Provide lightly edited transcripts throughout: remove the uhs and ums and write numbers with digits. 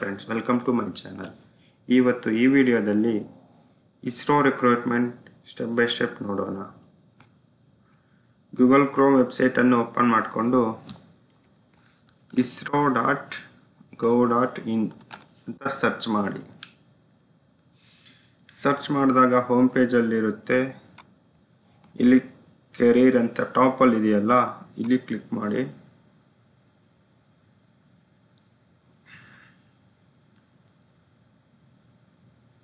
Friends, welcome to my channel. ಇವತ್ತು ಈ ವಿಡಿಯೋದಲ್ಲಿ ISRO recruitment step by step ನೋಡೋಣ. ಗೂಗಲ್ ಕ್ರೋಮ್ ವೆಬ್ಸೈಟನ್ನು ಓಪನ್ ಮಾಡಿಕೊಂಡು isro.gov.in ಅಂತ ಸರ್ಚ್ ಮಾಡಿ. ಸರ್ಚ್ ಮಾಡಿದಾಗ ಹೋಮ್ ಪೇಜಲ್ಲಿರುತ್ತೆ. ಇಲ್ಲಿ ಕೆರಿಯರ್ ಅಂತ ಟಾಪಲ್ಲಿ ಇದೆಯಲ್ಲ, ಇಲ್ಲಿ ಕ್ಲಿಕ್ ಮಾಡಿ.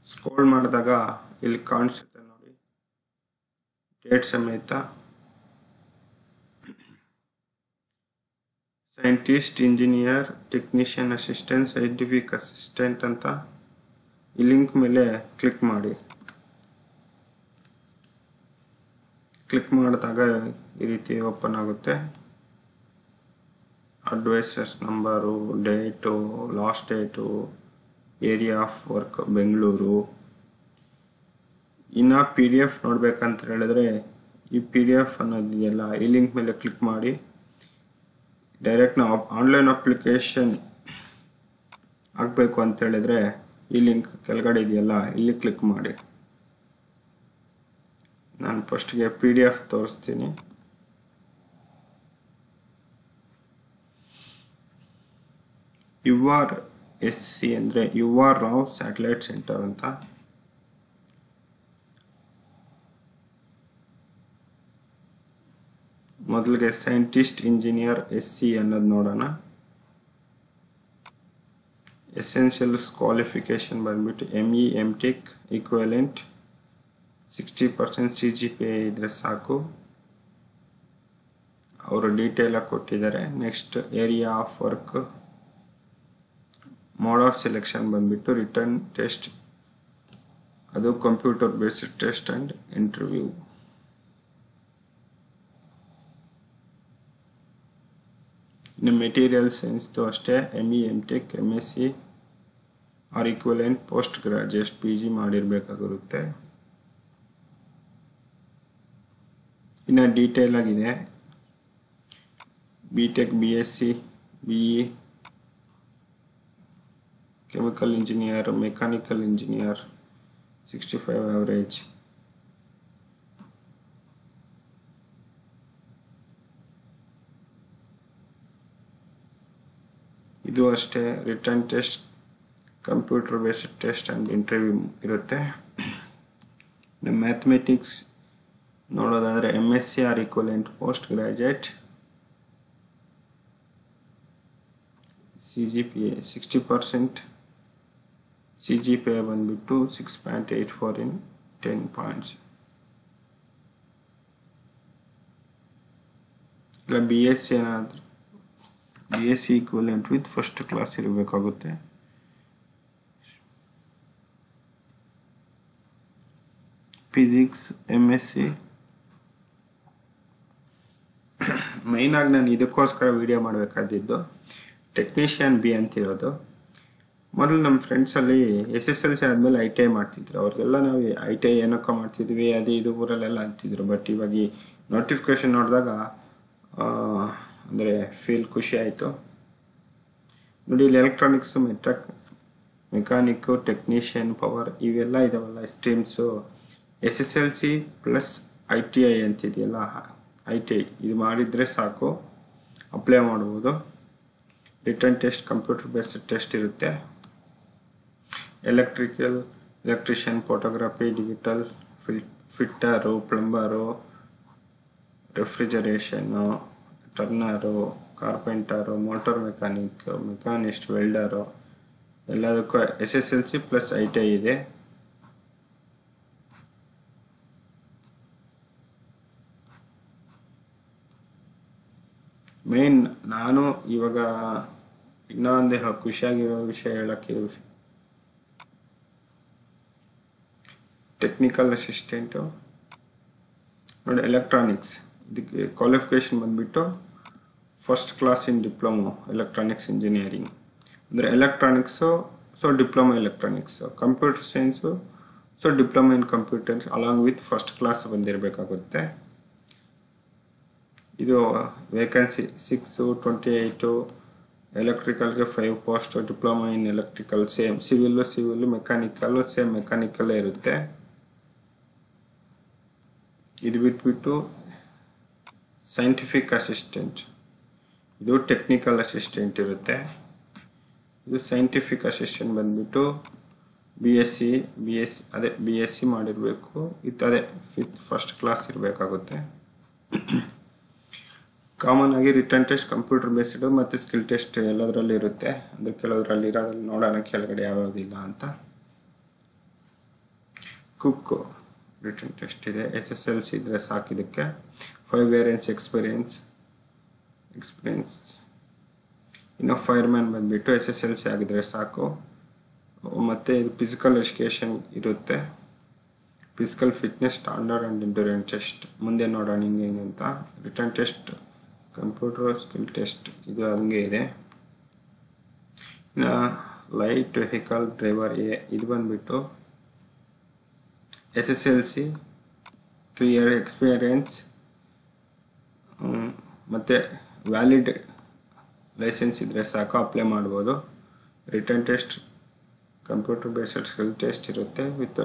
ಸ್ಕ್ರೋಲ್ ಮಾಡಿದಾಗ ಇಲ್ಲಿ ಕಾಣಿಸುತ್ತೆ ನೋಡಿ, ಡೇಟ್ ಸಮೇತ scientist, engineer, technician assistant, scientific assistant ಅಂತ ಈ ಲಿಂಕ್ ಮೇಲೆ ಕ್ಲಿಕ್ ಮಾಡಿ. ಕ್ಲಿಕ್ ಮಾಡಿದಾಗ ಈ ರೀತಿ ಓಪನ್ ಆಗುತ್ತೆ. Advisers number, date, last date, area of work Bengaluru. ಇನ್ನು PDF ನೋಡ್ಬೇಕಂತ ಹೇಳಿದ್ರೆ ಈ PDF ಅನ್ನೋದಿದೆಯಲ್ಲ, ಈ ಲಿಂಕ್ ಮೇಲೆ ಕ್ಲಿಕ್ ಮಾಡಿ ಡೈರೆಕ್ಟ್ ನಾವು ಆನ್ಲೈನ್ ಅಪ್ಲಿಕೇಶನ್ ಆಗಬೇಕು ಅಂತ ಹೇಳಿದ್ರೆ ಈ ಲಿಂಕ್ ಕೆಳಗಡೆ ಇದೆಯಲ್ಲ, ಇಲ್ಲಿ ಕ್ಲಿಕ್ ಮಾಡಿ. ನಾನು ಫಸ್ಟ್ಗೆ PDF ತೋರಿಸ್ತೀನಿ. URSC ಅಂದರೆ UR ರಾವ್ ಸ್ಯಾಟಲೈಟ್ ಸೆಂಟರ್ ಅಂತ. ಮೊದಲಿಗೆ ಸೈಂಟಿಸ್ಟ್, ಇಂಜಿನಿಯರ್, SC ಅನ್ನೋದು ನೋಡೋಣ. ಎಸೆನ್ಷಿಯಲ್ಸ್ ಕ್ವಾಲಿಫಿಕೇಶನ್ ಬಂದ್ಬಿಟ್ಟು ME MTech ಈಕ್ವಲೆಂಟ್ 60% CGPA ಇದ್ರೆ ಸಾಕು. ಅವರು ಡೀಟೇಲ್ ಆಗಿ ಕೊಟ್ಟಿದ್ದಾರೆ. Next area of work, mode of selection ಬಂದ್ಬಿಟ್ಟು ರಿಟರ್ನ್ ಟೆಸ್ಟ್, ಅದು computer based test and interview. ಇನ್ನು ಮೆಟೀರಿಯಲ್ ಸೈನ್ಸ್ದು ಅಷ್ಟೇ, ME MTech MSc or equivalent post graduate PG ಮಾಡಿರಬೇಕಾಗಿರುತ್ತೆ. ಇನ್ನು ಡೀಟೇಲ್ ಆಗಿದೆ BTech BSc BE chemical engineer, mechanical engineer 65 average. ಇದು ಅಷ್ಟೇ, written test, computer based test and interview ಇರುತ್ತೆ. ಮ್ಯಾಥಮೆಟಿಕ್ಸ್ ನೋಡೋದಾದರೆ MSc or equivalent post graduate, CGPA 60%, CGPA ಬಂದ್ಬಿಟ್ಟು 6.84 in 10 points. ಇಲ್ಲ BSc ಏನಾದರೂ BSc equivalent with first class ಇರಬೇಕಾಗುತ್ತೆ. Physics MSc. ಮೈನಾಗಿ ನಾನು ಇದಕ್ಕೋಸ್ಕರ ವಿಡಿಯೋ ಮಾಡಬೇಕಾದಿದ್ದು ಟೆಕ್ನಿಷಿಯನ್ B ಅಂತಿರೋದು. ಮೊದಲು ನಮ್ಮ ಫ್ರೆಂಡ್ಸಲ್ಲಿ SSLC ಆದಮೇಲೆ ITI ಮಾಡ್ತಿದ್ರು. ಅವ್ರಿಗೆಲ್ಲ ನಾವು ITI ಏನಕ್ಕ ಮಾಡ್ತಿದ್ವಿ, ಅದು ಇದು ಊರಲ್ಲೆಲ್ಲ ಅಂತಿದ್ರು. ಬಟ್ ಇವಾಗ ಈ ನೋಟಿಫಿಕೇಶನ್ ನೋಡಿದಾಗ ಅಂದರೆ ಫೀಲ್ ಖುಷಿ ಆಯಿತು ನೋಡಿ. ಇಲ್ಲಿ ಎಲೆಕ್ಟ್ರಾನಿಕ್ಸು, ಮೆಕ್ಯಾನಿಕ್ಕು, ಟೆಕ್ನಿಷಿಯನ್, ಪವರ್ ಇವೆಲ್ಲ ಇದಾವಲ್ಲ ಸ್ಟ್ರೀಮ್ಸು. SSLC ಪ್ಲಸ್ ITI ಅಂತಿದೆಯಲ್ಲ, ITI ಇದು ಮಾಡಿದರೆ ಸಾಕು, ಅಪ್ಲೈ ಮಾಡ್ಬೋದು. Written test, computer based test ಇರುತ್ತೆ. Electrician, photography, digital, fitter, plumber, refrigeration, turner, carpenter, motor mechanic, machinist, welder ಎಲ್ಲದಕ್ಕೂ SSLC ಪ್ಲಸ್ ITI ಇದೆ. ಮೇನ್ ನಾನು ಇವಾಗ ಇನ್ನೊಂದು ಖುಷಿಯಾಗಿರೋ ವಿಷಯ ಹೇಳಕ್ಕೆ, ಟೆಕ್ನಿಕಲ್ ಅಸಿಸ್ಟೆಂಟು ನೋಡಿ. ಎಲೆಕ್ಟ್ರಾನಿಕ್ಸ್ ಇದಕ್ಕೆ ಕ್ವಾಲಿಫಿಕೇಶನ್ ಬಂದ್ಬಿಟ್ಟು first class in diploma electronics engineering ಅಂದರೆ electronics, so diploma electronics. Computer science, so diploma in computers along with first class ಬಂದಿರಬೇಕಾಗುತ್ತೆ. ಇದು ವೇಕೆನ್ಸಿ 6, 28 ಎಲೆಕ್ಟ್ರಿಕಲ್ಗೆ 5 post, diploma in electrical same, civil mechanical same ಮೆಕ್ಯಾನಿಕಲ್ಲೇ ಇರುತ್ತೆ. ಇದು ಬಿಟ್ಬಿಟ್ಟು ಸೈಂಟಿಫಿಕ್ ಅಸಿಸ್ಟೆಂಟ್, ಇದು technical assistant ಇರುತ್ತೆ. ಇದು ಸೈಂಟಿಫಿಕ್ ಅಸಿಸ್ಟೆಂಟ್ ಬಂದ್ಬಿಟ್ಟು ಬಿ ಎಸ್ ಸಿ ಮಾಡಿರಬೇಕು, ಅದೇ ಫಸ್ಟ್ ಕ್ಲಾಸ್ ಇರಬೇಕಾಗುತ್ತೆ. ಕಾಮನ್ ಆಗಿ ರಿಟರ್ನ್ ಟೆಸ್ಟ್ ಕಂಪ್ಯೂಟರ್ ಬೇಸ್ಡ್ ಮತ್ತು ಸ್ಕಿಲ್ ಟೆಸ್ಟ್ ಎಲ್ಲದರಲ್ಲಿ ಇರುತ್ತೆ. ಅಂದರೆ ಕೆಲವರಲ್ಲಿ ಇರೋದ್ರಲ್ಲಿ ನೋಡೋಣ ಕೆಳಗಡೆ ಯಾವುದಿಲ್ಲ ಅಂತ. ಕುಕ್ ರಿಟರ್ನ್ ಟೆಸ್ಟ್ ಇದೆ, SSLC ಇದ್ರೆ ಸಾಕು. ಇದಕ್ಕೆ 5 ವೇರಿಯನ್ಸ್ ಎಕ್ಸ್ಪೀರಿಯನ್ಸ್. ಇನ್ನು ಫೈರ್ಮ್ಯಾನ್ ಬಂದ್ಬಿಟ್ಟು SSLC ಆಗಿದ್ರೆ ಸಾಕು. ಮತ್ತು ಇದು ಫಿಸಿಕಲ್ ಎಜುಕೇಷನ್ ಇರುತ್ತೆ. Physical fitness standard and endurance test ಮುಂದೆ ನೋಡೋಣ ಹಿಂಗೆ ಅಂತ. Return test computer skill test ಇದು ಹಂಗೆ ಇದೆ. ಇನ್ನು ಲೈಟ್ ವೆಹಿಕಲ್ ಡ್ರೈವರ್ ಇದು ಬಂದ್ಬಿಟ್ಟು SSLC 3 year ಎಕ್ಸ್ಪೀರಿಯನ್ಸ್ ಮತ್ತು ವ್ಯಾಲಿಡ್ ಲೈಸೆನ್ಸ್ ಇದ್ದರೆ ಸಾಕು, ಅಪ್ಲೈ ಮಾಡ್ಬೋದು. Written test computer based skill test ಇರುತ್ತೆ with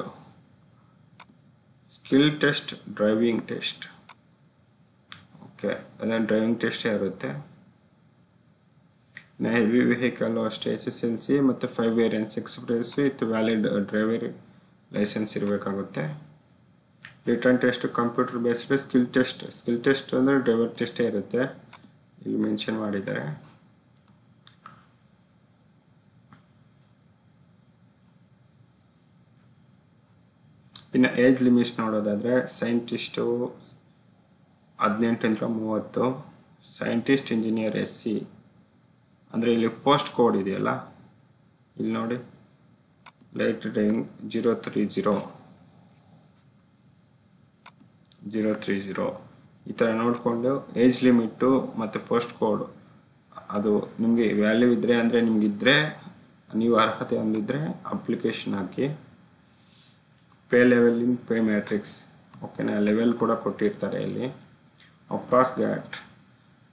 skill test driving test. Okay, ಅದನ್ನು ಡ್ರೈವಿಂಗ್ ಟೆಸ್ಟೇ ಇರುತ್ತೆ. ಹೆವಿ ವೆಹಿಕಲ್ಲು ಅಷ್ಟೇ SSLC ಮತ್ತು 5 years experience with valid driver licence ಇರಬೇಕಾಗುತ್ತೆ. Written test computer based skill test ಅಂದರೆ ಡ್ರೈವರ್ ಟೆಸ್ಟೇ ಇರುತ್ತೆ, ಇಲ್ಲಿ ಮೆನ್ಷನ್ ಮಾಡಿದ್ದಾರೆ. ಇನ್ನು ಏಜ್ ಲಿಮಿಟ್ಸ್ ನೋಡೋದಾದರೆ ಸೈಂಟಿಸ್ಟು 18 ಇಂದ 30, ಸೈಂಟಿಸ್ಟ್ ಇಂಜಿನಿಯರ್ SC. ಅಂದರೆ ಇಲ್ಲಿ ಪೋಸ್ಟ್ ಕೋಡ್ ಇದೆಯಲ್ಲ, ಇಲ್ಲಿ ನೋಡಿ ಲೈಟ್ ಡ್ರೈವಿಂಗ್ 030 ಈ ಥರ ನೋಡಿಕೊಂಡು ಏಜ್ ಲಿಮಿಟ್ಟು ಮತ್ತು ಪೋಸ್ಟ್ ಕೋಡ್ ಅದು ನಿಮಗೆ ವ್ಯಾಲ್ಯೂ ಇದ್ದರೆ, ಅಂದರೆ ನಿಮಗಿದ್ರೆ ನೀವು ಅರ್ಹತೆ ಹೊಂದಿದ್ರೆ ಅಪ್ಲಿಕೇಶನ್ ಹಾಕಿ. Pay level in pay matrix, ಓಕೆನಾ, ಲೆವೆಲ್ ಕೂಡ ಕೊಟ್ಟಿರ್ತಾರೆ ಇಲ್ಲಿ. ಅಪ್ರಾಸ್ ಗ್ಯಾಟ್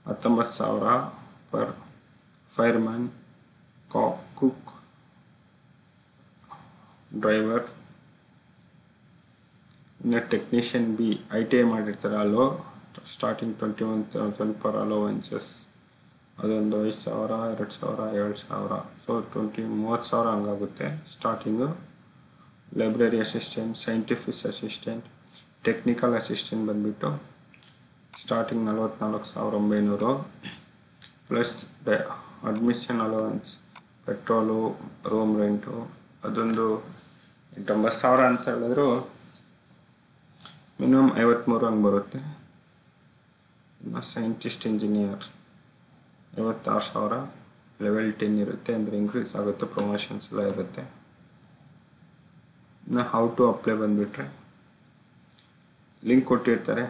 19,000 ಪರ್ ಫೈರ್ಮ್ಯಾನ್, ಕುಕ್, ಡ್ರೈವರ್. ಇನ್ನು ಟೆಕ್ನಿಷಿಯನ್ B ITI ಮಾಡಿರ್ತಾರೆ, ಅಲ್ಲೋ ಸ್ಟಾರ್ಟಿಂಗ್ 21,000 ಪರ್ ಅಲೋವೆನ್ಸಸ್. ಅದೊಂದು 5,000, 2,000, 7,000, ಸೊ 30,000 ಹಂಗಾಗುತ್ತೆ starting. Library assistant, scientific assistant, technical assistant ಬಂದ್ಬಿಟ್ಟು starting 44,900 plus admission allowance, petrol, room rent ಅದೊಂದು 9,000 ಅಂತ ಹೇಳಿದ್ರು ಮಿನಿಮಮ್ 53 ಹಂಗೆ ಬರುತ್ತೆ. ಇನ್ನು ಸೈಂಟಿಸ್ಟ್ ಇಂಜಿನಿಯರ್ 56,000, ಲೆವೆಲ್ 10 ಇರುತ್ತೆ, ಅಂದರೆ ಇನ್ಕ್ರೀಸ್ ಆಗುತ್ತೆ, ಪ್ರಮೋಷನ್ಸ್ ಎಲ್ಲ ಇರುತ್ತೆ. ಇನ್ನು ಹೌ ಟು ಅಪ್ಲೈ ಬಂದುಬಿಟ್ರೆ ಲಿಂಕ್ ಕೊಟ್ಟಿರ್ತಾರೆ,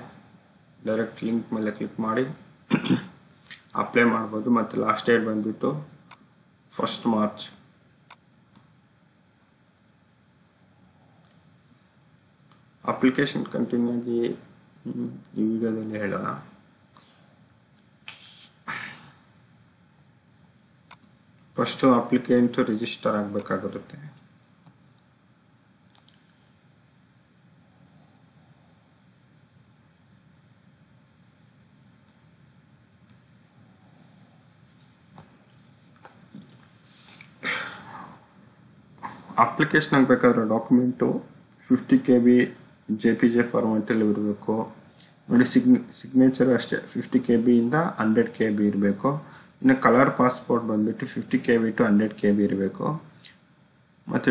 ಡೈರೆಕ್ಟ್ ಲಿಂಕ್ ಮೇಲೆ ಕ್ಲಿಕ್ ಮಾಡಿ ಅಪ್ಲೈ ಮಾಡ್ಬೋದು. ಮತ್ತು ಲಾಸ್ಟ್ ಡೇಟ್ ಬಂದುಬಿಟ್ಟು 1 ಮಾರ್ಚ್. ಅಪ್ಲಿಕೇಶನ್ ಕಂಟಿನ್ಯೂ ಆಗಿ ಈ ವಿಡಿಯೋದಲ್ಲಿ ಹೇಳೋಣ. ಫಸ್ಟು ಅಪ್ಲಿಕೆಂಟು ರಿಜಿಸ್ಟರ್ ಆಗಬೇಕಾಗಿರುತ್ತೆ. ಅಪ್ಲಿಕೇಶನ್ ಆಗಬೇಕಾದ್ರೆ ಡಾಕ್ಯುಮೆಂಟು 50 KB JPG ಫಾರ್ಮ್ಯಾಟಲ್ಲಿ ಇರಬೇಕು. ನೋಡಿ ಸಿಗ್ನೇಚರ್ ಅಷ್ಟೇ 50 KB ಇಂದ 100 KB ಇರಬೇಕು. ಇನ್ನು ಕಲರ್ ಪಾಸ್ಪೋರ್ಟ್ ಬಂದುಬಿಟ್ಟು 50 KB to 100 KB ಇರಬೇಕು. ಮತ್ತು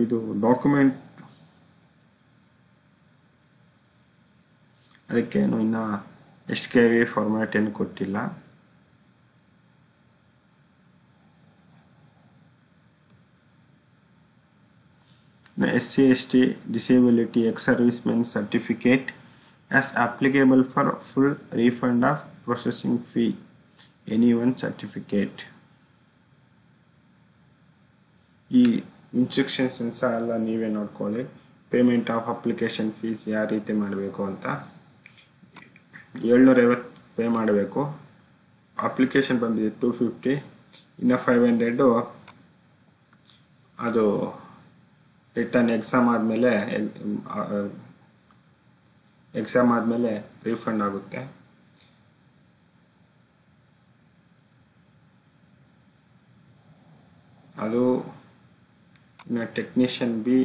ಇದು ಡಾಕ್ಯುಮೆಂಟ್ ಅದಕ್ಕೇನು ಇನ್ನು ಎಷ್ಟು KB ಫಾರ್ಮ್ಯಾಟ್ ಏನು ಕೊಟ್ಟಿಲ್ಲ. SC ST disability ex-serviceman certificate as applicable for full refund of processing fee, any one certificate. ಈ ಇನ್ಸ್ಟ್ರಕ್ಷನ್ಸ್ ಎಲ್ಲ ನೀವೇ ನೋಡ್ಕೊಳ್ಳಿ. ಪೇಮೆಂಟ್ ಆಫ್ ಅಪ್ಲಿಕೇಶನ್ ಫೀಸ್ ಯಾವ ರೀತಿ ಮಾಡಬೇಕು ಅಂತ 750 ಪೇ ಮಾಡಬೇಕು. ಅಪ್ಲಿಕೇಶನ್ ಬಂದಿದೆ 250, ಇನ್ನು 500 ಅದು ರಿಟರ್ನ್ ಎಕ್ಸಾಮ್ ಆದಮೇಲೆ ರೀಫಂಡ್ ಆಗುತ್ತೆ. ಅದು ಇನ್ನು ಟೆಕ್ನಿಷಿಯನ್ ಬಿ,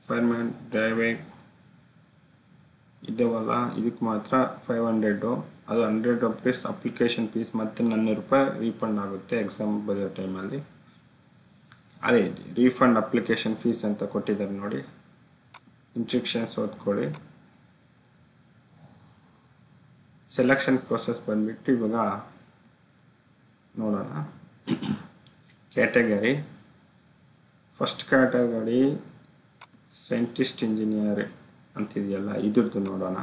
ಫೈರ್ಮ್ಯಾನ್, ಡ್ರೈವಿಂಗ್ ಇದಾವಲ್ಲ, ಇದಕ್ಕೆ ಮಾತ್ರ 500. ಅದು 100 ರೂಪೀಸ್ ಅಪ್ಲಿಕೇಶನ್ ಫೀಸ್, ಮತ್ತು 400 ರೂಪಾಯಿ ರೀಫಂಡ್ ಆಗುತ್ತೆ ಎಕ್ಸಾಮ್ ಬರೆಯೋ ಟೈಮಲ್ಲಿ. ಅದೇ ರೀಫಂಡ್ ಅಪ್ಲಿಕೇಶನ್ ಫೀಸ್ ಅಂತ ಕೊಟ್ಟಿದ್ದಾರೆ ನೋಡಿ, ಇನ್ಸ್ಟ್ರಕ್ಷನ್ಸ್ ಓದ್ಕೊಳ್ಳಿ. ಸೆಲೆಕ್ಷನ್ ಪ್ರೋಸೆಸ್ ಬಂದ್ಬಿಟ್ಟು ಇವಾಗ ನೋಡೋಣ. Category, first category scientist engineer ಅಂತಿದೆಯಲ್ಲ, ಇದ್ರದ್ದು ನೋಡೋಣ.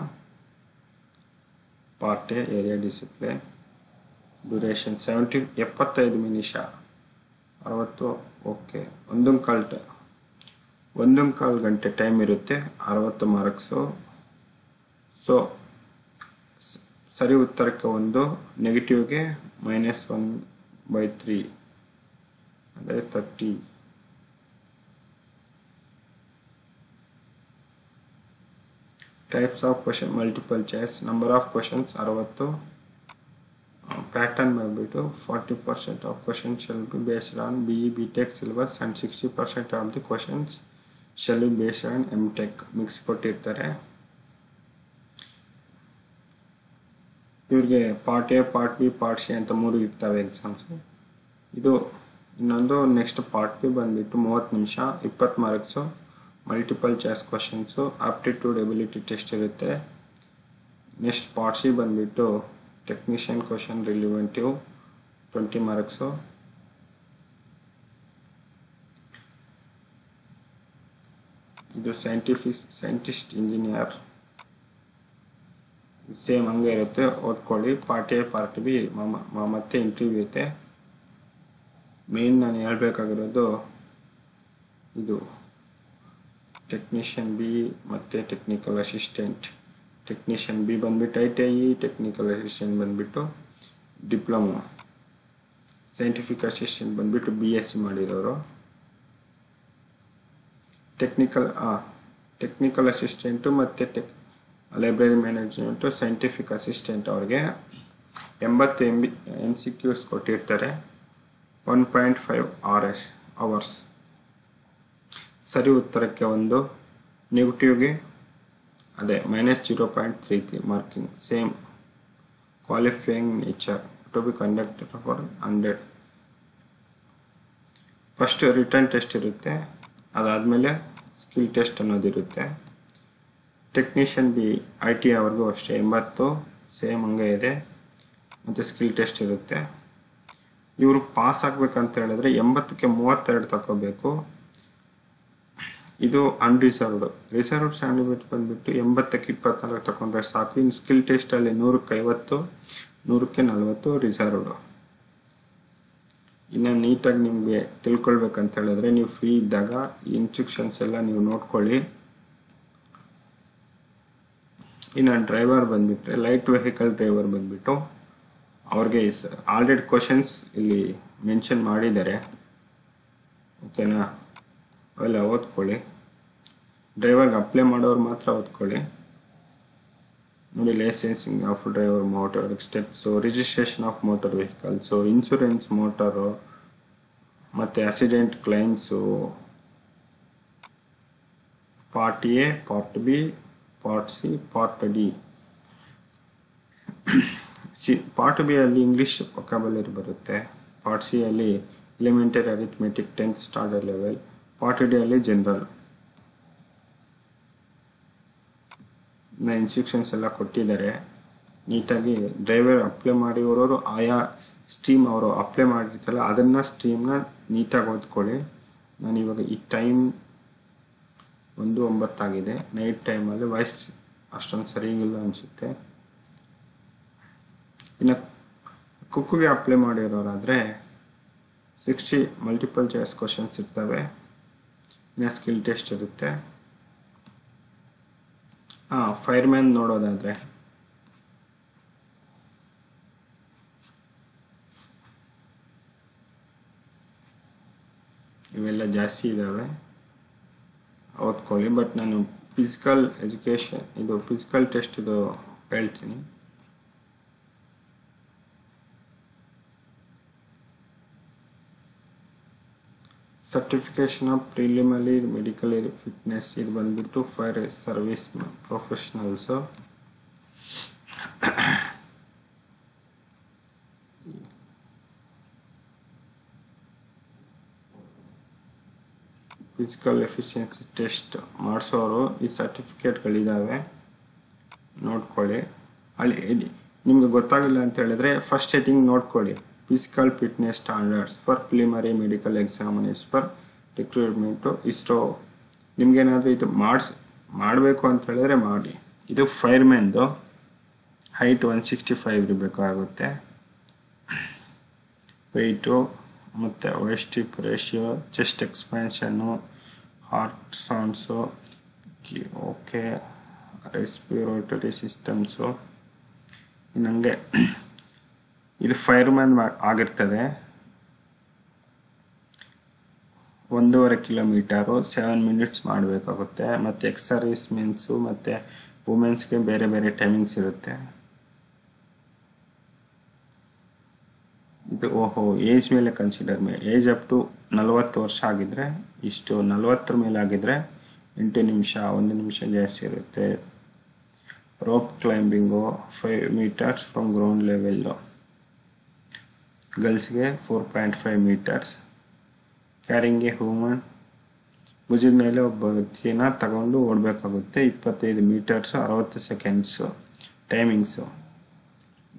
Part A, area discipline, duration 75 ನಿಮಿಷ, 60. ಓಕೆ, 1.25 ಗಂಟೆ ಟೈಮ್ ಇರುತ್ತೆ, 60 ಮಾರ್ಕ್ಸು. ಸೊ ಸರಿ ಉತ್ತರಕ್ಕೆ 1, ನೆಗೆಟಿವ್ಗೆ -1/3 ಅಂದರೆ 30. Types of question, multiple choice, number of questions 60. Pattern ಬಂದ್ಬಿಟ್ಟು 40% of question shall be based on BE BTech syllabus and 60% of the questions shall be based on MTech. Mix ಕೊಟ್ಟಿರ್ತಾರೆ. ಇವ್ರಿಗೆ part A, part B, part C ಅಂತ 3 ಇರ್ತವೆ exams. ಇದು ಇನ್ನೊಂದು next part B ಬಂದ್ಬಿಟ್ಟು 30 ನಿಮಿಷ, 20 marks, multiple choice questions, aptitude ability test ಇರುತ್ತೆ. Next part C ಬಂದ್ಬಿಟ್ಟು ಟೆಕ್ನಿಷಿಯನ್ ಕ್ವಶನ್ ರಿಲಿವೆಂಟಿವ್, 20 ಮಾರ್ಕ್ಸು. ಇದು ಸೈಂಟಿಸ್ಟ್ ಇಂಜಿನಿಯರ್, ಸೇಮ್ ಹಂಗೆ ಇರುತ್ತೆ, ಓದ್ಕೊಳ್ಳಿ. ಪಾರ್ಟ್ ಎ, ಪಾರ್ಟ್ ಬಿ ಮತ್ತೆ ಇಂಟರ್ವ್ಯೂ ಇರುತ್ತೆ. ಮೇನ್ ನಾನು ಹೇಳ್ಬೇಕಾಗಿರೋದು ಇದು ಟೆಕ್ನಿಷಿಯನ್ ಬಿ ಮತ್ತು ಟೆಕ್ನಿಕಲ್ ಅಸಿಸ್ಟೆಂಟ್. ಟೆಕ್ನಿಷಿಯನ್ ಬಿ ಬಂದ್ಬಿಟ್ಟು ITI, ಟೆಕ್ನಿಕಲ್ ಅಸಿಸ್ಟೆಂಟ್ ಬಂದ್ಬಿಟ್ಟು ಡಿಪ್ಲೊಮೊ, ಸೈಂಟಿಫಿಕ್ ಅಸಿಸ್ಟೆಂಟ್ ಬಂದ್ಬಿಟ್ಟು BSc ಮಾಡಿರೋರು. ಟೆಕ್ನಿಕಲ್ ಅಸಿಸ್ಟೆಂಟು ಮತ್ತು ಲೈಬ್ರರಿ ಮ್ಯಾನೇಜ್ಮೆಂಟು, ಸೈಂಟಿಫಿಕ್ ಅಸಿಸ್ಟೆಂಟ್ ಅವ್ರಿಗೆ 80 MCQs ಕೊಟ್ಟಿರ್ತಾರೆ, 1.5 hours. ಸರಿ ಉತ್ತರಕ್ಕೆ 1, ನೆಗೆಟಿವ್ಗೆ ಅದೇ -0.33 marking. Same qualifying nature to be conducted for 100. First written test ಇರುತ್ತೆ, ಅದಾದಮೇಲೆ ಸ್ಕಿಲ್ ಟೆಸ್ಟ್ ಅನ್ನೋದಿರುತ್ತೆ. ಟೆಕ್ನಿಷಿಯನ್ ಬಿ ITI ಅವ್ರಿಗೂ ಅಷ್ಟೇ 80, ಸೇಮ್ ಹಂಗೆ ಇದೆ, ಮತ್ತು ಸ್ಕಿಲ್ ಟೆಸ್ಟ್ ಇರುತ್ತೆ. ಇವರು ಪಾಸ್ ಆಗಬೇಕಂತ ಹೇಳಿದ್ರೆ 80ಕ್ಕೆ 32 ತಗೋಬೇಕು. ಇದು ಅನ್ರಿಸರ್ವ್ಡ್. ರಿಸರ್ವ್ಡ್ ಸ್ಯಾಂಡಿಡೇಟ್ ಬಂದ್ಬಿಟ್ಟು 80ಕ್ಕೆ 24 ತಗೊಂಡ್ರೆ ಸಾಕು. ಇನ್ನು ಸ್ಕಿಲ್ ಟೆಸ್ಟಲ್ಲಿ 100ಕ್ಕೆ 50, 100ಕ್ಕೆ 40 ರಿಸರ್ವ್ಡ್. ಇನ್ನು ನೀಟಾಗಿ ನಿಮಗೆ ತಿಳ್ಕೊಳ್ಬೇಕಂತ ಹೇಳಿದ್ರೆ ನೀವು ಫ್ರೀ ಇದ್ದಾಗ ಈ ಇನ್ಸ್ಟ್ರಕ್ಷನ್ಸ್ ಎಲ್ಲ ನೀವು ನೋಡ್ಕೊಳ್ಳಿ. ಇನ್ನು ಡ್ರೈವರ್ ಬಂದ್ಬಿಟ್ರೆ ಲೈಟ್ ವೆಹಿಕಲ್ ಡ್ರೈವರ್ ಬಂದ್ಬಿಟ್ಟು ಅವ್ರಿಗೆ ಆಲ್ರೆಡಿ ಕ್ವಶನ್ಸ್ ಇಲ್ಲಿ ಮೆನ್ಷನ್ ಮಾಡಿದ್ದಾರೆ, ಓಕೆನಾ, ಅವೆಲ್ಲ ಓದ್ಕೊಳ್ಳಿ. ಡ್ರೈವರ್ಗೆ ಅಪ್ಲೈ ಮಾಡೋರು ಮಾತ್ರ ಓದ್ಕೊಳ್ಳಿ ನೋಡಿ. Licensing of driver, motor steps, registration of motor vehicles, insurance motor, ಮತ್ತು accident claims, part A, part B, part C, part D. Part B ಅಲ್ಲಿ ಇಂಗ್ಲೀಷ್ ವೊಕ್ಯಾಬುಲರಿ ಬರುತ್ತೆ. ಪಾರ್ಟ್ ಸಿ ಅಲ್ಲಿ elementary arithmetic 10th standard level. Part D ಅಲ್ಲಿ general. Instructions ಎಲ್ಲ ಕೊಟ್ಟಿದ್ದಾರೆ ನೀಟಾಗಿ. Driver apply ಮಾಡಿರೋರು ಆಯಾ ಸ್ಟ್ರೀಮ್ ಅವರು ಅಪ್ಲೈ ಮಾಡಿರ್ತಾರಲ್ಲ ಅದನ್ನು ಸ್ಟ್ರೀಮ್ನ ನೀಟಾಗಿ ಓದ್ಕೊಳ್ಳಿ. ನಾನು ಇವಾಗ ಈ ಟೈಮ್ 1:09 ಆಗಿದೆ. ನೈಟ್ ಟೈಮಲ್ಲಿ ವಾಯ್ಸ್ ಅಷ್ಟೊಂದು ಸರಿಯಿಲ್ಲ ಅನಿಸುತ್ತೆ. ಇನ್ನು ಕುಕ್ಕಿಗೆ ಅಪ್ಲೈ ಮಾಡಿರೋರಾದರೆ 60 ಮಲ್ಟಿಪಲ್ ಚಾಯ್ಸ್ ಕ್ವಶನ್ಸ್ ಇರ್ತವೆ. ಇನ್ನು ಸ್ಕಿಲ್ ಟೆಸ್ಟ್ ಇರುತ್ತೆ. ಫೈರ್ಮ್ಯಾನ್ ನೋಡೋದಾದರೆ ಇವೆಲ್ಲ ಜಾಸ್ತಿ ಇದ್ದಾವೆ, ಓದ್ಕೊಳ್ಳಿ. ಬಟ್ ನಾನು ಫಿಸಿಕಲ್ ಎಜುಕೇಷನ್ ಇದು ಫಿಸಿಕಲ್ ಟೆಸ್ಟ್ ಇದು ಹೇಳ್ತೀನಿ. Certification of preliminary medical fitness, ಇದು ಬಂದ್ಬಿಟ್ಟು for service professionals. Physical efficiency test ಮಾಡಿಸೋರು ಈ ಸರ್ಟಿಫಿಕೇಟ್ಗಳಿದ್ದಾವೆ, ನೋಡ್ಕೊಳ್ಳಿ. ಅಲ್ಲಿ ನಿಮ್ಗೆ ಗೊತ್ತಾಗಿಲ್ಲ ಅಂತ ಹೇಳಿದ್ರೆ ಫಸ್ಟ್ ಸೆಟ್ಟಿಂಗ್ ನೋಡ್ಕೊಳ್ಳಿ. Physical fitness standards for preliminary medical examination for recruitment. ಇಷ್ಟು ನಿಮ್ಗೇನಾದರೂ ಇದು ಮಾಡಬೇಕು ಅಂತ ಹೇಳಿದ್ರೆ ಮಾಡಿ. ಇದು ಫೈರ್ಮೆನ್ದು ಹೈಟ್ 165 ಇರಬೇಕಾಗುತ್ತೆ, ವೆಯ್ಟು ಮತ್ತು waste hip ratio, chest expansion, heart sounds, okay, respiratory systems. ನನಗೆ ಇದು ಫೈರ್ಮ್ಯಾನ್ ಆಗಿರ್ತದೆ. 1.5 ಕಿಲೋಮೀಟರು 7 ಮಿನಿಟ್ಸ್ ಮಾಡಬೇಕಾಗುತ್ತೆ. ಮತ್ತು ಎಕ್ಸ್ ಸರ್ವಿಸ್ ಮೆನ್ಸು ಮತ್ತು ವುಮೆನ್ಸ್ಗೆ ಬೇರೆ ಬೇರೆ ಟೈಮಿಂಗ್ಸ್ ಇರುತ್ತೆ. ಇದು ಏಜ್ ಮೇಲೆ ಕನ್ಸಿಡರ್ ಏಜ್ ಅಪ್ ಟು 40 ವರ್ಷ ಆಗಿದ್ರೆ ಇಷ್ಟು, 40 ಮೇಲೆ ಆಗಿದ್ರೆ 8 ನಿಮಿಷ, 1 ನಿಮಿಷ ಜಾಸ್ತಿ ಇರುತ್ತೆ. Rope climbing 5 metres from ground level, ಗರ್ಲ್ಸ್ಗೆ 4.5 ಮೀಟರ್ಸ್. ಕ್ಯಾರಿಂಗ್ ಎ ಹ್ಯೂಮನ್, ಭುಜದ ಮೇಲೆ ಒಬ್ಬ ವ್ಯಕ್ತಿನ ತಗೊಂಡು ಓಡಬೇಕಾಗುತ್ತೆ. 25 ಮೀಟರ್ಸು 60 ಸೆಕೆಂಡ್ಸು ಟೈಮಿಂಗ್ಸು.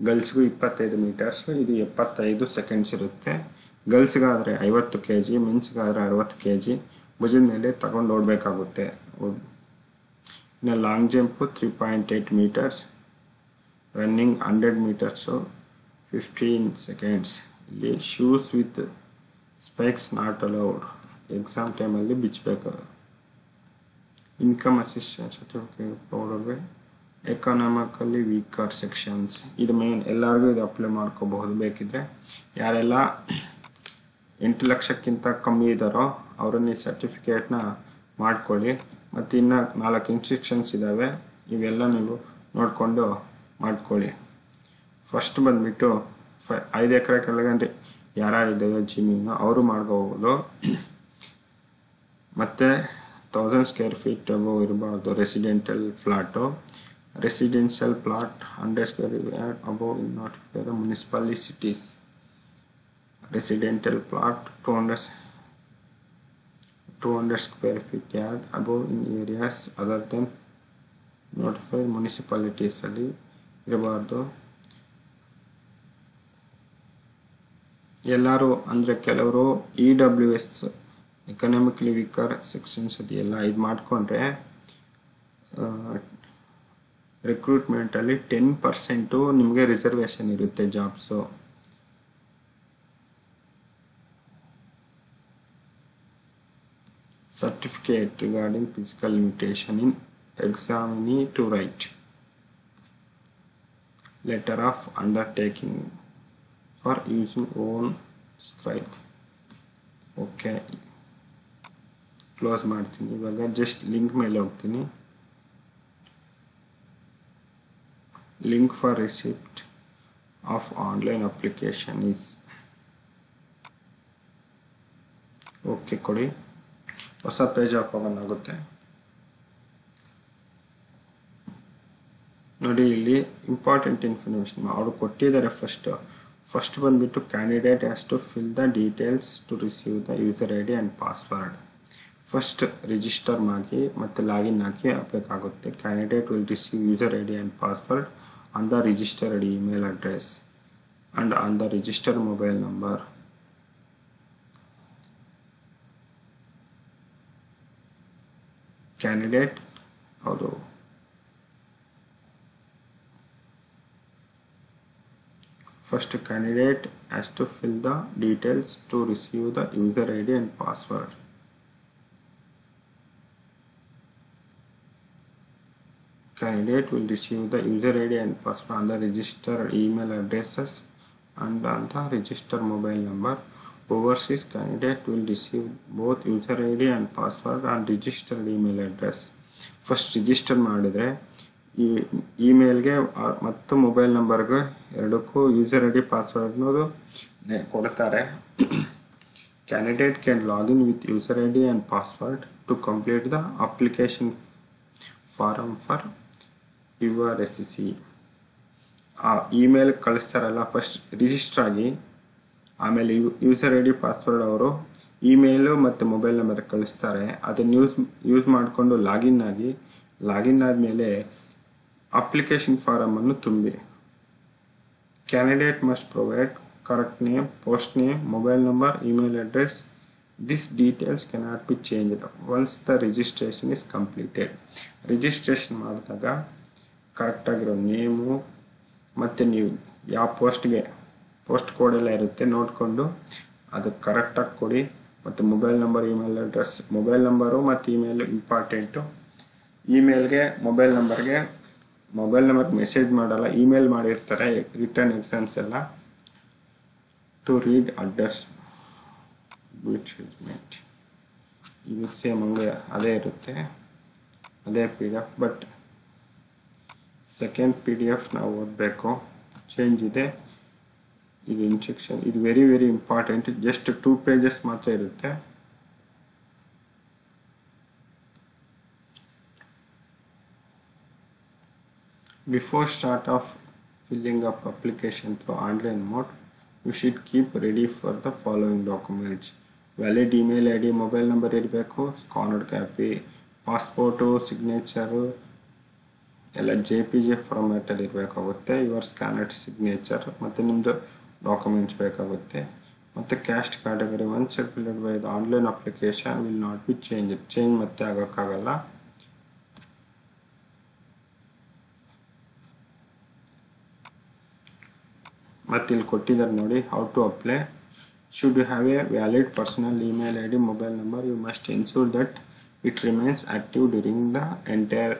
ಗರ್ಲ್ಸ್ಗೂ 25 ಮೀಟರ್ಸು, ಇದು 75 ಸೆಕೆಂಡ್ಸ್ ಇರುತ್ತೆ. ಗರ್ಲ್ಸ್ಗಾದರೆ 50 kg, ಮೆನ್ಸ್ಗಾದರೆ 60 kg ಭುಜದ ಮೇಲೆ ತಗೊಂಡು ಓಡಬೇಕಾಗುತ್ತೆ. ಇನ್ನು long jump 3.8 metres, running 100 metres 15 seconds. ಇಲ್ಲಿ shoes with specs not allowed, exam ಟೈಮಲ್ಲಿ ಬಿಚ್ಚಬೇಕು. ಇನ್ಕಮ್ ಅಸಿಸ್ಟೆನ್ಸ್ ಸರ್ಟಿಫಿಕೇಟ್ ಪೌಡರ್ಗೆ ಎಕನಾಮಿಕಲಿ ವೀಕರ್ ಸೆಕ್ಷನ್ಸ್, ಇದು ಮೇನ್, ಎಲ್ಲರಿಗೂ ಇದು ಅಪ್ಲೈ ಮಾಡ್ಕೋಬಹುದು ಬೇಕಿದ್ರೆ. ಯಾರೆಲ್ಲ 8 ಲಕ್ಷಕ್ಕಿಂತ ಕಮ್ಮಿ ಇದ್ದಾರೋ ಅವರನ್ನ ಈ ಸರ್ಟಿಫಿಕೇಟ್ನ ಮಾಡ್ಕೊಳ್ಳಿ. ಮತ್ತು ಇನ್ನು 4 ಇನ್ಸ್ಟ್ರಕ್ಷನ್ಸ್ ಇದ್ದಾವೆ, ಇವೆಲ್ಲ ನೀವು ನೋಡಿಕೊಂಡು ಮಾಡ್ಕೊಳ್ಳಿ. ಫಸ್ಟ್ ಬಂದುಬಿಟ್ಟು 5 ಎಕರೆ ಕೆಳಗಡೆ ಯಾರಿದ್ದಾವೆ ಜಮೀನು ಅವರು ಮಾಡ್ಕೋಬೋದು. ಮತ್ತು 1000 ಸ್ಕ್ವೇರ್ ಫೀಟ್ ಅಬವ್ ಇರಬಾರ್ದು residential flat. Residential plot 100 square yard above is not for the municipalities. Residential plot 200 square feet yard above in areas other than notified municipalities ಅಲ್ಲಿ ಇರಬಾರ್ದು. ಎಲ್ಲರೂ ಅಂದರೆ ಕೆಲವರು EWS ಎಕನಾಮಿಕಲಿ ವೀಕರ್ ಸೆಕ್ಷನ್ಸ್ ಅದೆಲ್ಲ ಇದು ಮಾಡಿಕೊಂಡ್ರೆ ರಿಕ್ರೂಟ್ಮೆಂಟಲ್ಲಿ 10% ನಿಮಗೆ ರಿಸರ್ವೇಷನ್ ಇರುತ್ತೆ jobs. Certificate regarding physical limitation in examinee to write letter of undertaking for using own scribe. Okay, close ಮಾಡ್ತೀನಿ. ಇವಾಗ ಜಸ್ಟ್ ಲಿಂಕ್ ಮೇಲೆ ಹೋಗ್ತೀನಿ. Link for receipt of online application is okay ಕೊಡಿ. ಹೊಸ ಪೇಜ್ ಓಪನ್ ಆಗುತ್ತೆ ನೋಡಿ. ಇಲ್ಲಿ ಇಂಪಾರ್ಟೆಂಟ್ ಇನ್ಫಾರ್ಮೇಷನ್ ಅವರು ಕೊಟ್ಟಿದ್ದಾರೆ. ಫಸ್ಟ್ ಬಂದುಬಿಟ್ಟು candidate has to fill the details to receive the user I D and password. First register ಮಾಡಿ ಮತ್ತು ಲಾಗಿನ್ ಹಾಕಿ ಹಾಕಬೇಕಾಗುತ್ತೆ. Candidate will receive user I D and password on the registered email address and on the registered mobile number. Candidate first candidate has to fill the details to receive the user ID and password. Candidate will receive the user ID and password on the registered email addresses and on the registered mobile number. overseas candidate will receive both user ID and password on registered email address. First register ಮಾಡಿದರೆ ಈ ಇಮೇಲ್ಗೆ ಮತ್ತು mobile ನಂಬರ್ಗೆ ಎರಡಕ್ಕೂ user I D password ಅನ್ನೋದು ಕೊಡ್ತಾರೆ. Candidate can login with user I D and password to complete the application form for your SSC. ಆ email ಕಳಿಸ್ತಾರಲ್ಲ, first register ಆಗಿ ಆಮೇಲೆ ಯೂಸರ್ ಐ ಡಿ ಪಾಸ್ವರ್ಡ್ ಅವರು ಇಮೇಲು ಮತ್ತು ಮೊಬೈಲ್ ನಂಬರ್ ಕಳಿಸ್ತಾರೆ. ಅದನ್ನು ಯೂಸ್ ಮಾಡಿಕೊಂಡು ಲಾಗಿನ್ ಆದಮೇಲೆ ಅಪ್ಲಿಕೇಶನ್ ಫಾರಮನ್ನು ತುಂಬಿ. Candidate must provide correct name, post name, mobile number, email address. This details cannot be changed once the registration is completed. Registration ಮಾಡಿದಾಗ ಕರೆಕ್ಟಾಗಿರೋ name ಮತ್ತು ನೀವು ಯಾವ ಪೋಸ್ಟ್ ಕೋಡೆಲ್ಲ ಇರುತ್ತೆ ನೋಡಿಕೊಂಡು ಅದು ಕರೆಕ್ಟಾಗಿ ಕೊಡಿ. ಮತ್ತು mobile number, email address, mobile number ಮತ್ತು ಇಮೇಲ್ ಇಂಪಾರ್ಟೆಂಟು. ಇಮೇಲ್ಗೆ ಮೊಬೈಲ್ ನಂಬರ್ಗೆ ಮೆಸೇಜ್ ಮಾಡಲ್ಲ, ಇಮೇಲ್ ಮಾಡಿರ್ತಾರೆ ರಿಟರ್ನ್ ಎಕ್ಸಾಮ್ಸ್ ಎಲ್ಲ. ಟು ರೀಡ್ ಅಡ್ರೆಸ್ ಇದು ಸೇಮ್ ಹಂಗೆ ಅದೇ ಇರುತ್ತೆ, ಅದೇ PDF. ಬಟ್ ಸೆಕೆಂಡ್ PDF ನಾವು ಓದಬೇಕು, ಚೇಂಜ್ ಇದೆ. ಇದು ಇನ್ಸ್ಟ್ರಕ್ಷನ್, ಇದು ವೆರಿ ಇಂಪಾರ್ಟೆಂಟ್. ಜಸ್ಟ್ 2 pages ಮಾತ್ರ ಇರುತ್ತೆ. Before start of filling up application through online mode, you should keep ready for the following documents. Valid email ID, mobile number ಇರಬೇಕು, scanned copy, passport, signature ಎಲ್ಲ JPG ಫಾರ್ಮ್ಯಾಟಲ್ಲಿ ಇರಬೇಕಾಗುತ್ತೆ. Your scanned signature ಮತ್ತು ನಿಮ್ಮದು documents ಬೇಕಾಗುತ್ತೆ. ಮತ್ತು caste category once filled by the online application will not be change ಮತ್ತೆ ಆಗೋಕ್ಕಾಗಲ್ಲ. ಮತ್ತು ಇಲ್ಲಿ ಕೊಟ್ಟಿದ್ದಾರೆ ನೋಡಿ, how to apply. Should you have a valid personal email ID, mobile number. You must ensure that it remains active during the entire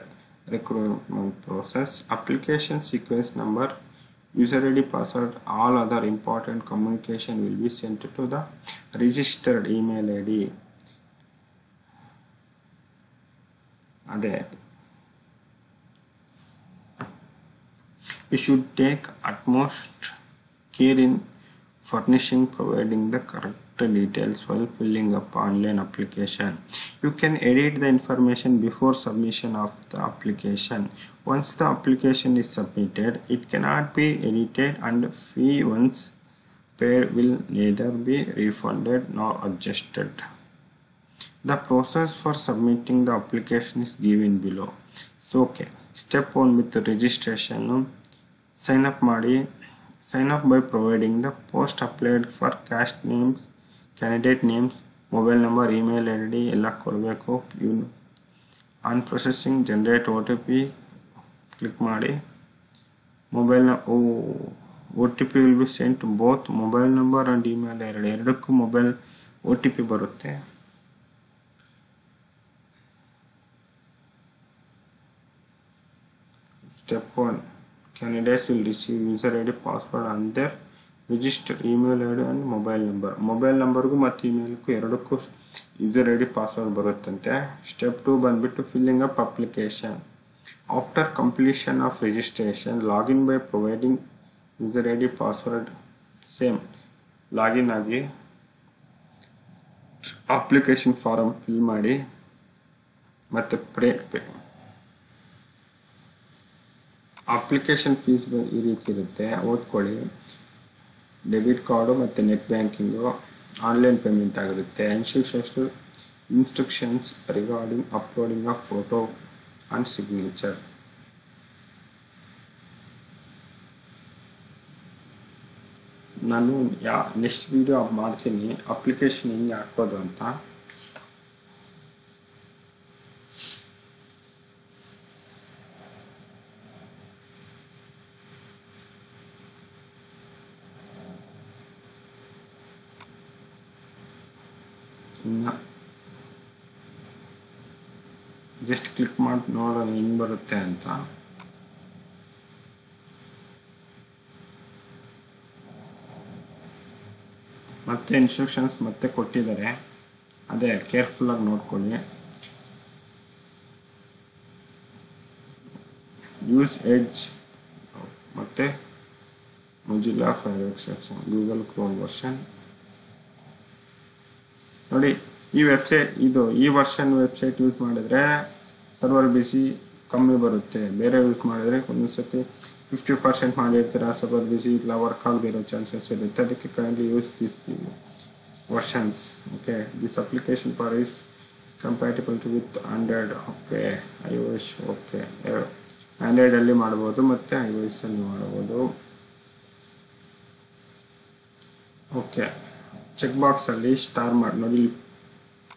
recruitment process. Application sequence number, user ID, password, all other important communication will be sent to the registered email ID. You should take utmost care in providing the correct details while filling up online application. You can edit the information before submission of the application. Once the application is submitted, it cannot be edited, and fee once paid will neither be refunded nor adjusted. The process for submitting the application is given below. So okay, step 1 with the registration. Sign up by providing the post applied for caste names, candidate names, mobile number, email ID ಎಲ್ಲ ಕೊಡಬೇಕು. On processing generate OTP click ಮಾಡಿ. OTP will be sent both mobile number and email ಎರಡಕ್ಕೂ mobile OTP ಬರುತ್ತೆ. Step 1, candidates will receive user ID, password on their register email ID and mobile number. Mobile ನಂಬರ್ಗೂ ಮತ್ತು ಇಮೇಲ್ಗೂ ಎರಡಕ್ಕೂ user ID, password ಬರುತ್ತಂತೆ. Step 2 ಬಂದುಬಿಟ್ಟು filling up application. After completion of registration, login by providing user ID, password. Same login ಆಗಿ application form fill ಮಾಡಿ ಮತ್ತು application fees ಈ ರೀತಿ ಇರುತ್ತೆ, ಓದ್ಕೊಳ್ಳಿ. ಡೆಬಿಟ್ ಕಾರ್ಡು ಮತ್ತು ನೆಟ್ ಬ್ಯಾಂಕಿಂಗು ಆನ್ಲೈನ್ ಪೇಮೆಂಟ್ ಆಗಿರುತ್ತೆ. Instructions regarding uploading of photo and signature. ನಾನು ನೆಕ್ಸ್ಟ್ ವಿಡಿಯೋ ಮಾಡ್ತೀನಿ ಅಪ್ಲಿಕೇಶನ್ ಹೆಂಗೆ ಹಾಕೋದು ಅಂತ. ಜಸ್ಟ್ ಕ್ಲಿಕ್ ಮಾಡಿ ನೋಡೋಣ ಹೆಂಗೆ ಬರುತ್ತೆ ಅಂತ. ಮತ್ತೆ ಇನ್ಸ್ಟ್ರಕ್ಷನ್ಸ್ ಮತ್ತೆ ಕೊಟ್ಟಿದ್ದಾರೆ, ಅದೇ ಕೇರ್ಫುಲ್ಲಾಗಿ ನೋಡ್ಕೊಳ್ಳಿ. ಯೂಸ್ ಎಡ್ಜ್ ಮತ್ತು Mozilla Firefox section, Google Chrome version. ನೋಡಿ ಈ ವೆಬ್ಸೈಟ್ ಈ ವರ್ಷನ್ ವೆಬ್ಸೈಟ್ ಯೂಸ್ ಮಾಡಿದ್ರೆ ಸರ್ವರ್ ಬಿಸಿ ಕಮ್ಮಿ ಬರುತ್ತೆ. ಬೇರೆ ಯೂಸ್ ಮಾಡಿದ್ರೆ ಒಂದೊಂದು ಸತಿ 50% ಮಾಡಿರ್ತೀರ, ಸರ್ವರ್ ಬಿಸಿ ಇಲ್ಲ, ವರ್ಕ್ ಆಗದಿರೋ ಚಾನ್ಸಸ್ ಇರುತ್ತೆ. ಅದಕ್ಕೆ kindly use this versions. Okay, this application for is compatibility with Android. Okay, iOS. Okay, ಆಂಡ್ರಾಯ್ಡಲ್ಲಿ ಮಾಡ್ಬೋದು ಮತ್ತು iOS-ಅಲ್ಲಿ ಮಾಡ್ಬೋದು. ಓಕೆ, ಚೆಕ್ ಬಾಕ್ಸಲ್ಲಿ ಸ್ಟಾರ್ ಮಾರ್ಕ್ ನೋಡಿ,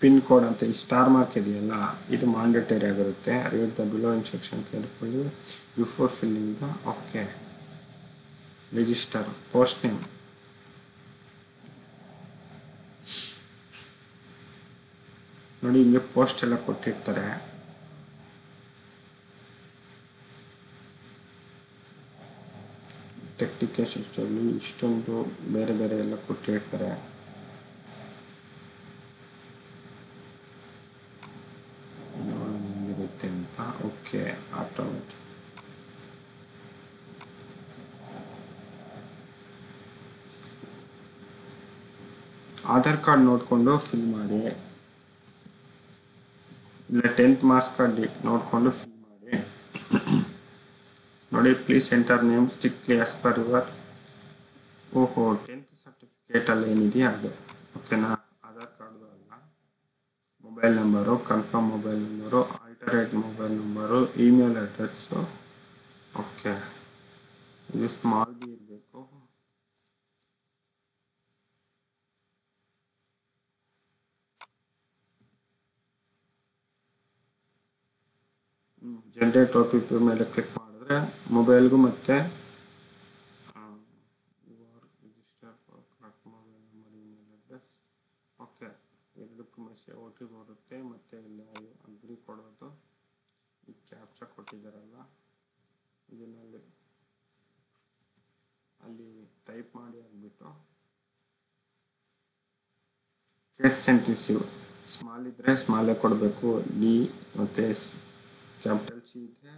ಪಿನ್ ಕೋಡ್ ಅಂತ ಈ ಸ್ಟಾರ್ ಮಾರ್ಕ್ ಇದೆಯಲ್ಲ, ಇದು ಮ್ಯಾಂಡೇಟರಿ ಆಗಿರುತ್ತೆ. Read the below instruction carefully before filling the. Okay, register post name. ನೋಡಿ ಇಲ್ಲಿ ಪೋಸ್ಟ್ ಎಲ್ಲ ಕೊಟ್ಟಿರ್ತಾರೆ. ಟೆಕ್ನಿಕಲ್ ಸಿಸ್ಟಮಲ್ಲಿ ಇಷ್ಟೊಂದು ಬೇರೆ ಬೇರೆ ಎಲ್ಲ ಕೊಟ್ಟಿರ್ತಾರೆ. ಹೆಂಗಿರುತ್ತೆ ಅಂತ. Okay, automatic. ಆಧಾರ್ ಕಾರ್ಡ್ ನೋಡಿಕೊಂಡು ಫಿಲ್ ಮಾಡಿ, ಇಲ್ಲ 10th ಮಾರ್ಕ್ಸ್ ಕಾರ್ಡ್ ನೋಡಿಕೊಂಡು ಫಿಲ್ ಮಾಡಿ. ನೋಡಿ, please enter name strictly as per your. ಓಹೋ, 10th ಸರ್ಟಿಫಿಕೇಟಲ್ಲಿ ಏನಿದೆಯಾ ಅದು. ಓಕೆನಾ, ಆಧಾರ್ ಕಾರ್ಡು ಅಲ್ಲ. Mobile number, confirm mobile number, alternate mobile number, email address. Okay, ಇದು ಸ್ಮಾಲ್ ಬಿ ಇರಬೇಕು. ಜನರೇಟ್ OPP ಮೇಲೆ ಕ್ಲಿಕ್ ಮಾಡಿದ್ರೆ ಮೊಬೈಲ್ಗೂ ಮತ್ತೆ register correct mobile number, email address. Okay, ಎರಡಕ್ಕೂ ಮೆಸೇಜ್ OTP ಬರುತ್ತೆ. ಮತ್ತು ಇಲ್ಲಿ ಅಗ್ರಿ ಕೊಡೋದು. ಈ ಕ್ಯಾಪ್ಚಾ ಕೊಟ್ಟಿದ್ದಾರಲ್ಲ, ಇದನ್ನಲ್ಲಿ ಅಲ್ಲಿ ಟೈಪ್ ಮಾಡಿ ಆಗಿಬಿಟ್ಟು ಕೇಸ್ ಸೆಂಟೆನ್ಸಿವ್ ಸ್ಮಾಲ್ ಇದ್ದರೆ ಸ್ಮಾಲೇ ಕೊಡಬೇಕು. ಡಿ ಮತ್ತು ಕ್ಯಾಪಿಟಲ್ ಸಿ ಇದ್ದರೆ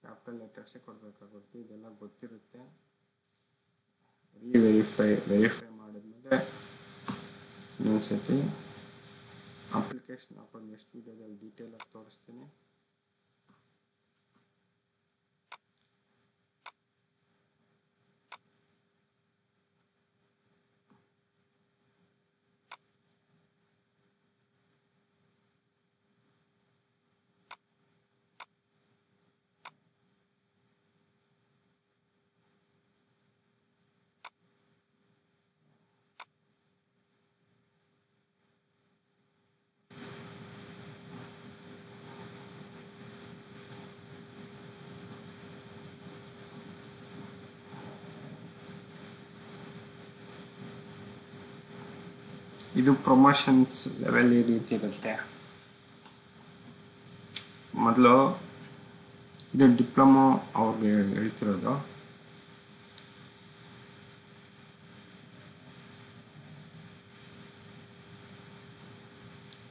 ಕ್ಯಾಪಿಟಲ್ ಲೆಟರ್ಸೇ ಕೊಡಬೇಕಾಗುತ್ತೆ. ಇದೆಲ್ಲ ಗೊತ್ತಿರುತ್ತೆ. ವೆರಿಫೈ ಮಾಡಿದ್ಮೇಲೆ ಇನ್ನೊಂದು ಸತಿ ಅಪ್ಲಿಕೇಶನ್ ಹಾಕೋದು ನೆಕ್ಸ್ಟ್ ವೀಡಿಯೋದಲ್ಲಿ ಡೀಟೇಲಾಗಿ ತೋರಿಸ್ತೀನಿ. ಇದು ಪ್ರಮೋಷನ್ಸ್ ಲೆವೆಲ್ ಈ ರೀತಿ ಇರುತ್ತೆ. ಮೊದಲು ಇದು ಡಿಪ್ಲೊಮೊ ಅವ್ರಿಗೆ ಹೇಳ್ತಿರೋದು.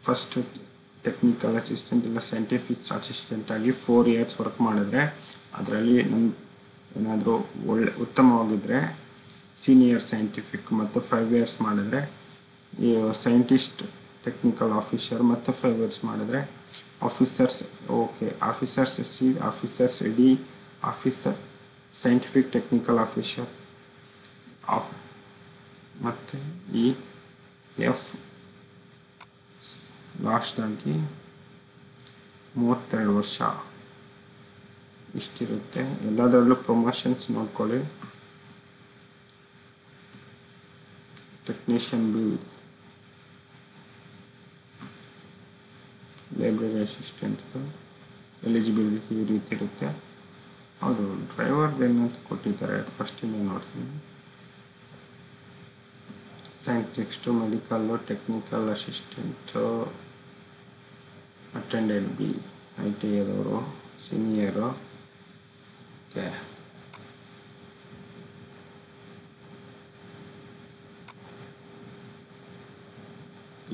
ಫಸ್ಟ್ ಟೆಕ್ನಿಕಲ್ ಅಸಿಸ್ಟೆಂಟ್ ಇಲ್ಲ ಸೈಂಟಿಫಿಕ್ ಅಸಿಸ್ಟೆಂಟ್ ಆಗಿ 4 years ವರ್ಕ್ ಮಾಡಿದ್ರೆ, ಅದರಲ್ಲಿ ಏನಾದರೂ ಉತ್ತಮವಾಗಿದ್ದರೆ ಸೀನಿಯರ್ ಸೈಂಟಿಫಿಕ್, ಮತ್ತು 5 years ಮಾಡಿದ್ರೆ ಈ ಸೈಂಟಿಸ್ಟ್ ಟೆಕ್ನಿಕಲ್ ಆಫೀಸರ್, ಮತ್ತು 5 years ಮಾಡಿದ್ರೆ officers. Okay, officers C, officers D, officer scientific technical officer, ಮತ್ತು ಈ ಎಫ್ ಲಾಸ್ಟ್ ಆಗಿ 32 ವರ್ಷ ಇಷ್ಟಿರುತ್ತೆ. ಎಲ್ಲದರಲ್ಲೂ ಪ್ರಮೋಷನ್ಸ್ ನೋಡ್ಕೊಳ್ಳಿ. Technician B, library assistant eligibility ಈ ರೀತಿ ಇರುತ್ತೆ. ಹೌದು, ಡ್ರೈವರ್ದು ಏನಂತ ಕೊಟ್ಟಿದ್ದಾರೆ ಫಸ್ಟಿಂದ ನೋಡ್ತೀನಿ. Scientist, medical, technical assistant, attendant B, ITI ಆದವರು, ಸೀನಿಯರು. ಓಕೆ,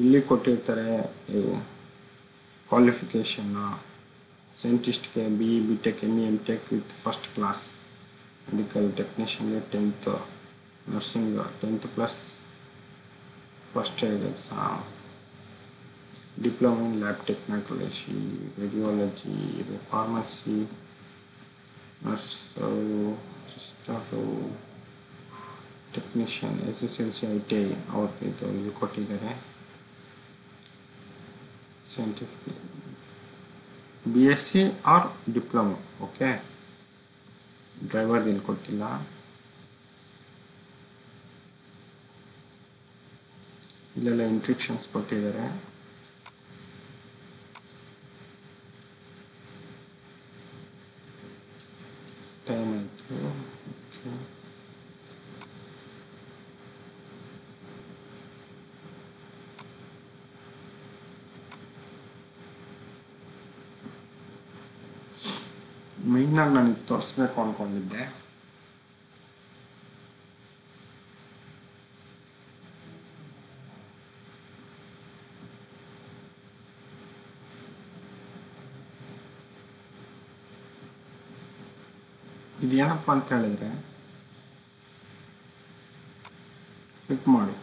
ಇಲ್ಲಿ ಕೊಟ್ಟಿರ್ತಾರೆ ಕ್ವಾಲಿಫಿಕೇಷನ್ನು ಸೈಂಟಿಸ್ಟ್ಗೆ B B tech M M tech with first class, medical ಟೆಕ್ನಿಷಿಯನ್ಗೆ 10th, nursing 10th plus first aid exam, diploma in lab technology, radiology, pharmacy, ನರ್ಸರು, sister, technician, SSLC ITI ಅವ್ರಿಗೆ ಇಲ್ಲಿ ಕೊಟ್ಟಿದ್ದಾರೆ. Scientific BSc or diploma. Okay, ಡ್ರೈವರ್ದು ಇಲ್ಲಿ ಕೊಟ್ಟಿಲ್ಲ. ಇಲ್ಲೆಲ್ಲ instructions ಕೊಟ್ಟಿದ್ದಾರೆ. Time ಆಯಿತು. ಓಕೆ, ಮೇಯ್ನಾಗಿ ನನಗೆ ತೋರಿಸ್ಬೇಕು ಅಂದ್ಕೊಂಡಿದ್ದೆ. ಇದೇನಪ್ಪ ಅಂತ ಹೇಳಿದ್ರೆ, ಕ್ಲಿಕ್ ಮಾಡಿ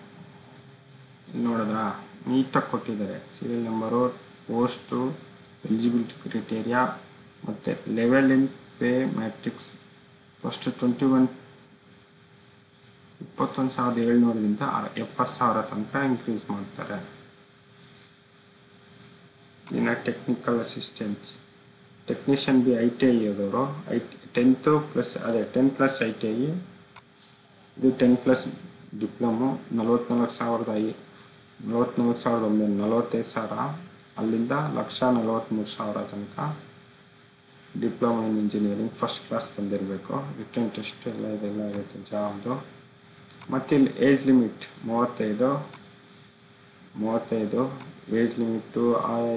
ಇಲ್ಲಿ ನೋಡಿದ್ರಾ, ನೀಟಾಗಿ ಕೊಟ್ಟಿದ್ದಾರೆ. Serial number, post, eligibility criteria ಮತ್ತು level in pay matrix. First 21,700ದಿಂದ 70,000 ತನಕ ಇನ್ಕ್ರೀಸ್ ಮಾಡ್ತಾರೆ. ಇನ್ನು technical assistants, technician B ITI ಆದವರು 10th ಪ್ಲಸ್ 10+ ITI, ಇದು 10+ ಡಿಪ್ಲೊಮೊ 44,945,000 ಅಲ್ಲಿಂದ 1,43,000 ತನಕ. Diploma in engineering first class ಬಂದಿರಬೇಕು. ರಿಟರ್ನ್ ಟೆಸ್ಟ್ ಎಲ್ಲ ಇದೆಲ್ಲ ಇರುತ್ತೆ ಜಾಬ್ದು. ಮತ್ತು ಇಲ್ಲಿ ಏಜ್ ಲಿಮಿಟ್ 35 ಏಜ್ ಲಿಮಿಟು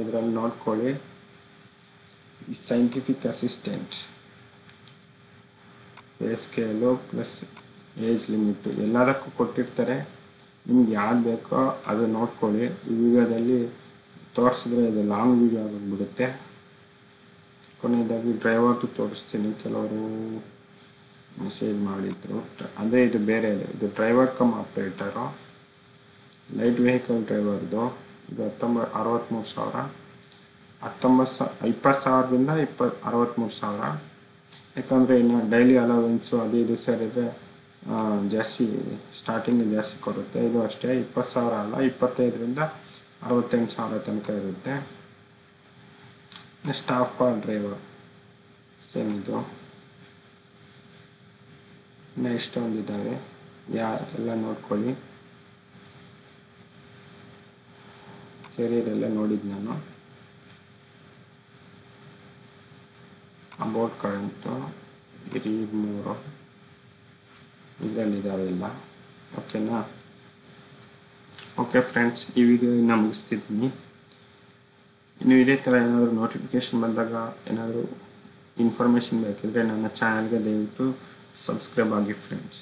ಇದರಲ್ಲಿ ನೋಡ್ಕೊಳ್ಳಿ. Scientific assistant pay scale plus age limit ಎಲ್ಲದಕ್ಕೂ ಕೊಟ್ಟಿರ್ತಾರೆ. ನಿಮ್ಗೆ ಯಾವ್ದು ಬೇಕೋ ಅದು ನೋಡ್ಕೊಳ್ಳಿ. ಈ ವಿಡಿಯೋದಲ್ಲಿ ತೋರಿಸಿದ್ರೆ ಇದು ಲಾಂಗ್ ವಿಡಿಯೋ ಆಗಿಬಿಡುತ್ತೆ. ಕೊನೆಯದಾಗಿ ಡ್ರೈವರ್ದು ತೋರಿಸ್ತೀನಿ. ಕೆಲವರು ಮೆಸೇಜ್ ಮಾಡಿದ್ರು. ಅದೇ ಇದು ಬೇರೆ, ಇದು driver cum operator, light vehicle ಡ್ರೈವರ್ದು. ಇದು 63,000, 20,000ದಿಂದ 63,000. ಯಾಕಂದರೆ ಇನ್ನು ಡೈಲಿ ಅಲವೆನ್ಸು ಅದು ಇದು ಸೇರಿದರೆ ಜಾಸ್ತಿ, ಸ್ಟಾರ್ಟಿಂಗ್ ಜಾಸ್ತಿ ಕೊಡುತ್ತೆ. ಇದು ಅಷ್ಟೇ 20,000 ಅಲ್ಲ, 25ರಿಂದ 68,000 ತನಕ ಇರುತ್ತೆ. ಸ್ಟಾಫ್ ಕಾರ್ ಡ್ರೈವರ್ ಸೇಮ್ ಇದು. ಇನ್ನು ಇಷ್ಟೊಂದಿದ್ದಾವೆ, ಎಲ್ಲ ನೋಡ್ಕೊಳ್ಳಿ. ಕೆರಿಯರ್ ಎಲ್ಲ ನೋಡಿದ್ದು ನಾನು. ಅಬೌಟ್ ಕರೆಂಟು ರೀಡ್ ಮೂರು ಇದರಲ್ಲಿದ್ದಾವೆ ಎಲ್ಲ. ಓಕೆನಾ? ಓಕೆ ಫ್ರೆಂಡ್ಸ್, ಈ ವಿಡಿಯೋ ಇನ್ನು ಮುಗಿಸ್ತಿದ್ದೀನಿ. ಇನ್ನು ಇದೇ ಥರ ಏನಾದರೂ ನೋಟಿಫಿಕೇಷನ್ ಬಂದಾಗ ಏನಾದರೂ ಇನ್ಫಾರ್ಮೇಷನ್ ಬೇಕಿದ್ರೆ ನನ್ನ ಚಾನಲ್ಗೆ ದಯವಿಟ್ಟು ಸಬ್ಸ್ಕ್ರೈಬ್ ಆಗಿ ಫ್ರೆಂಡ್ಸ್.